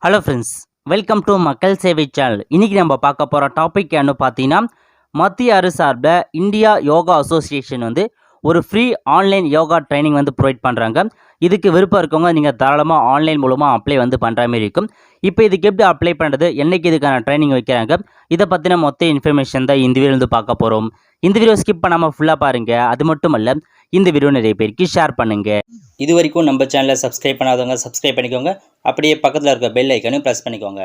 Hello friends, welcome to மக்கள் சேவை channel. இன்றைக்கி நம்ம பார்க்க போகிற டாபிக் என்ன பார்த்தீங்கன்னா, மத்திய அரசு சார்பில் இந்தியா யோகா அசோசியேஷன் ஒரு free online yoga training provide பண்ணுறாங்க. இதுக்கு விருப்பம் இருக்கவங்க நீங்கள் தாராளமாக ஆன்லைன் மூலமாக அப்ளை பண்ணுற மாதிரி இருக்கும். இப்போ இதுக்கு எப்படி அப்ளை பண்ணுறது, என்றைக்கு இதுக்கான ட்ரைனிங் வைக்கிறாங்க, இதை பற்றின மொத்த இன்ஃபர்மேஷன் தான் இந்த வீடியோ பார்க்க போகிறோம். இந்த வீடியோ ஸ்கிப் பண்ணாமல் ஃபுல்லாக பாருங்கள். அது மட்டும் இல்லை, இந்த வீடியோ நிறைய பேருக்கு ஷேர் பண்ணுங்கள். இது வரைக்கும் நம்ம சேனலை சப்ஸ்கிரைப் பண்ணாதவங்க சப்ஸ்கிரைப் பண்ணிக்கோங்க. அப்படியே பக்கத்தில் இருக்க பெல் ஐக்கனையும் ப்ரெஸ் பண்ணிக்கோங்க.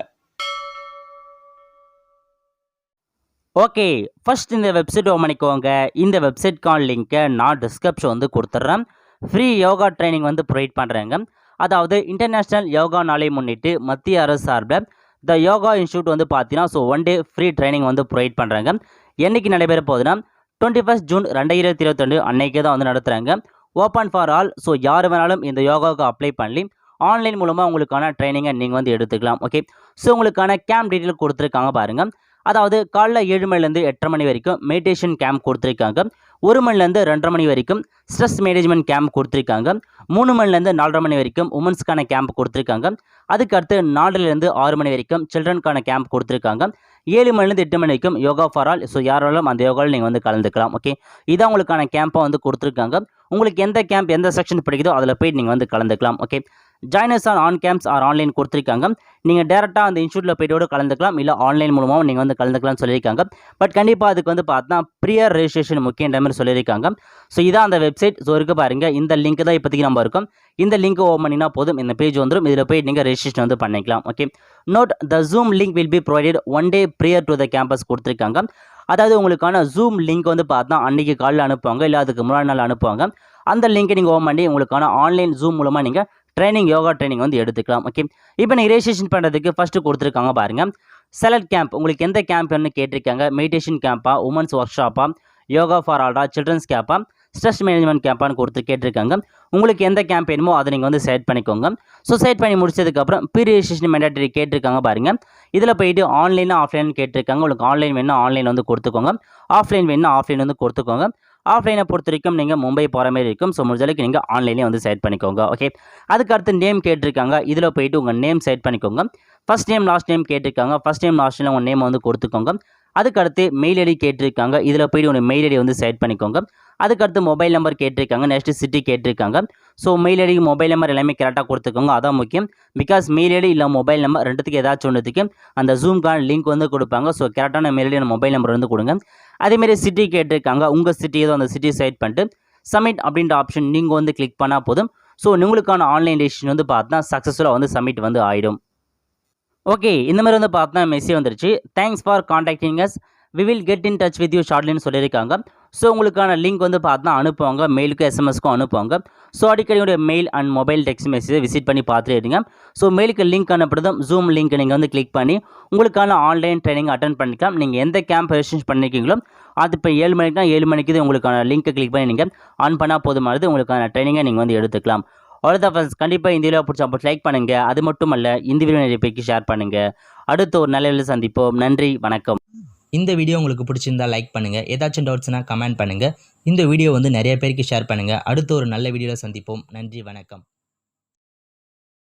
ஓகே, ஃபர்ஸ்ட் இந்த வெப்சைட் ஓப்பன் பண்ணிக்கோங்க. இந்த வெப்சைட்கான லிங்க்கை நான் டிஸ்கிரிப்ஷன் கொடுத்துட்றேன். ஃப்ரீ யோகா ட்ரைனிங் ப்ரொவைட் பண்ணுறாங்க. அதாவது இன்டர்நேஷ்னல் யோகா நாளை முன்னிட்டு மத்திய அரசு சார்பில் த யோகா இன்ஸ்டியூட் பார்த்தீங்கன்னா one day free training provide பண்ணுறாங்க. என்றைக்கு நடைபெற போகுதுன்னா 21 ஜூன் 2022 அன்னைக்கே தான் நடத்துகிறாங்க. Open for all. ஸோ யார் வேணாலும் இந்த யோகாவுக்கு அப்ளை பண்ணி ஆன்லைன் மூலமாக உங்களுக்கான ட்ரைனிங்கை நீங்கள் எடுத்துக்கலாம். ஓகே, ஸோ உங்களுக்கான கேம்ப் டீட்டெயில் கொடுத்துருக்காங்க பாருங்கள். அதாவது காலைல 7 மணிலேருந்து 8:30 மணி வரைக்கும் மெடிடேஷன் கேம்ப் கொடுத்துருக்காங்க. 1 மணிலேருந்து 2:30 மணி வரைக்கும் ஸ்ட்ரெஸ் மேனேஜ்மெண்ட் கேம்ப் கொடுத்துருக்காங்க. 3 மணிலேருந்து 4:30 மணி வரைக்கும் உமன்ஸ்க்கான கேம்ப் கொடுத்துருக்காங்க. அதுக்கடுத்து 4லேருந்து 6 மணி வரைக்கும் சில்ட்ரனுக்கான கேம்ப் கொடுத்துருக்காங்க. 7 மணிலேருந்து 8 மணி வரைக்கும் யோகா ஃபார் ஆல். ஸோ யாராலும் அந்த யோகாவில் நீங்கள் கலந்துக்கலாம். ஓகே, இதான் உங்களுக்கான கேம்பை கொடுத்துருக்காங்க. உங்களுக்கு எந்த கேம்ப் எந்த செக்ஷன் பிடிக்குதோ அதில் போய் நீங்கள் கலந்துக்கலாம். Okay, joiners on camps are online கொடுத்துருக்காங்க. நீங்கள் டேரெக்டாக அந்த இன்ஸ்டியூட்டில் போய்ட்டு கலந்துக்கலாம், இல்லை ஆன்லைன் மூலமாகவும் நீங்கள் கலந்துக்கலாம்னு சொல்லியிருக்காங்க. பட் கண்டிப்பாக அதுக்கு பார்த்தா ப்ரியர் ரெஜிஸ்ட்ரேஷன் முக்கியன்ற மாதிரி சொல்லியிருக்காங்க. ஸோ இதான் அந்த வெப்சைட். ஸோ இருக்குது பாருங்கள், இந்த லிங்க் தான் இப்போதைக்கு நம்ம இருக்கும். இந்த லிங்க் ஓப்பன் பண்ணினா போதும், இந்த பேஜ் வந்துடும். இதில் போய் நீங்கள் ரெஜிஸ்ட்ரேஷன் பண்ணிக்கலாம். Okay, note the zoom link will be provided one day prior to the campus கொடுத்துருக்காங்க. அதாவது உங்களுக்கான ஜூம் லிங்க் பார்த்தா அன்றைக்கி காலையில் அனுப்புவாங்க, இல்லை அதுக்கு முன்னாடி நாள் அனுப்புவாங்க. அந்த லிங்க்கை நீங்கள் ஓப்பன் பண்ணி உங்களுக்கான ஆன்லைன் ஜூம் மூலமாக நீங்கள் யோகா ட்ரைனிங் எடுத்துக்கலாம். ஓகே, இப்போ நீங்கள் ரெஜிஸ்ட்ரேஷன் பண்ணுறதுக்கு ஃபஸ்ட்டு கொடுத்துருக்காங்க பாருங்கள். செலக்ட் கேம்ப், உங்களுக்கு எந்த கேம்ப் கேட்டிருக்காங்க. மெடிடேஷன் கேம்பா, உமன்ஸ் ஒர்க் ஷாப்பா, யோகா ஃபார் ஆல்டா, சில்ட்ரன்ஸ் கேம்பா, ஸ்ட்ரெஸ் மேனேஜ்மெண்ட் கேம்பான்னு கேட்டிருக்காங்க. உங்களுக்கு எந்த கேம்ப் வேணுமோ அதை நீங்கள் செலக்ட் பண்ணிக்கோங்க. ஸோ செலக்ட் பண்ணி முடிச்சதுக்கப்புறம் ப்ரீ ரெஜிஸ்ட்ரேஷன் மேண்டேட்டரி கேட்டிருக்காங்க பாருங்கள். இதில் போயிட்டு ஆன்லைனாக ஆஃப்லைன் கேட்டிருக்காங்க. உங்களுக்கு ஆன்லைன் வேணுன்னா ஆன்லைன் கொடுத்துக்கோங்க, ஆஃப்லைன் வேணுன்னா ஆஃப்லைன் கொடுத்துக்கோங்க. ஆஃப்லைனை பொறுத்த வரைக்கும் நீங்கள் மும்பை போகிற மாதிரி இருக்கும். ஸோ முடிஞ்சளவுக்கு நீங்கள் ஆன்லைனே செலக்ட் பண்ணிக்கோங்க. ஓகே, அதுக்கு அடுத்து நேம் கேட்டிருக்காங்க. இதில் போயிட்டு உங்கள் நேம் செலக்ட் பண்ணிக்கோங்க. ஃபஸ்ட் நேம் லாஸ்ட் நேம் கேட்டிருக்காங்க. ஃபஸ்ட் நேம் லாஸ்ட் நேம் உங்கள் நேம் கொடுத்துக்கோங்க. அதுக்கடுத்து மெயில் ஐடி கேட்டிருக்காங்க. இதில் போய்ட்டு உங்கள் மெயில் ஐடி செலக்ட் பண்ணிக்கோங்க. அதுக்கடுத்து மொபைல் நம்பர் கேட்டிருக்காங்க. நெக்ஸ்ட்டு சிட்டி கேட்டிருக்காங்க. So mail ID mobile number எல்லாமே கரெக்டாக கொடுத்துக்கோங்க, அதான் முக்கியம். பிகாஸ் மெயில் ஐடி இல்லை மொபைல் நம்பர் ரெண்டுத்துக்கு ஏதாச்சும் ஒன்றுத்துக்கு அந்த ஜூம்கான லிங்க் கொடுப்பாங்க. ஸோ கரெக்டான மெயில் ஐடி மொபைல் நம்பர் கொடுங்க. அதேமாரி சிட்டி கேட்டிருக்காங்க. உங்கள் சிட்டி ஏதோ அந்த சிட்டி செலக்ட் பண்ணிட்டு சப்மிட் அப்படின்ற ஆப்ஷன் நீங்கள் கிளிக் பண்ணால் போதும். ஸோ உங்களுக்கான ஆன்லைன் ரெஜிஸ்ட்ரேஷன் பார்த்தா சக்ஸஸ்ஃபுல்லாக சப்மிட் ஆகிடும். ஓகே, இந்த மாதிரி பார்த்தா மெசேஜ் வந்துருச்சு. Thanks for contacting us, we will get in touch with you ஷார்ட்லின்னு சொல்லியிருக்காங்க. ஸோ உங்களுக்கான லிங்க் பார்த்தா அனுப்புவாங்க, மெயிலுக்கு எஸ்எம்எஸ்க்கும் அனுப்புவாங்க. ஸோ அடிக்கடி மெயில் அண்ட் மொபைல் டெக்ஸ்ட் மெசேஜை விசிட் பண்ணி பார்த்துருங்க. ஸோ மெயிலுக்கு லிங்க் அனுப்புறதும் ஜூம் லிங்க் நீங்கள் கிளிக் பண்ணி உங்களுக்கான ஆன்லைன் ட்ரைனிங் அட்டன் பண்ணிக்கலாம். நீங்கள் எந்த கேம்ப் ரெஜிஸ்ட்ரேஷன் பண்ணியிருக்கீங்களோ அது இப்போ 7 மணிக்குனா 7 மணிக்கு உங்களுக்கான லிங்க்கை கிளிக் பண்ணி நீங்கள் ஆன் பண்ணால் போதுமானது, உங்களுக்கான ட்ரைனிங்கை நீங்கள் எடுத்துக்கலாம். அவ்வளோதான் ஃப்ரெண்ட்ஸ். கண்டிப்பாக இந்த வீடியோ பிடிச்சா அப்போ லைக் பண்ணுங்கள். அது மட்டும் அல்ல, இந்த வீடியோ நிறைய பேருக்கு ஷேர் பண்ணுங்கள். அடுத்த ஒரு நல்ல வீடியோவில் சந்திப்போம். நன்றி, வணக்கம். இந்த வீடியோ உங்களுக்கு பிடிச்சிருந்தா லைக் பண்ணுங்கள். ஏதாச்சும் டவுட்ஸ்னால் கமெண்ட் பண்ணுங்கள். இந்த வீடியோ நிறைய பேருக்கு ஷேர் பண்ணுங்கள். அடுத்த ஒரு நல்ல வீடியோவில் சந்திப்போம். நன்றி, வணக்கம்.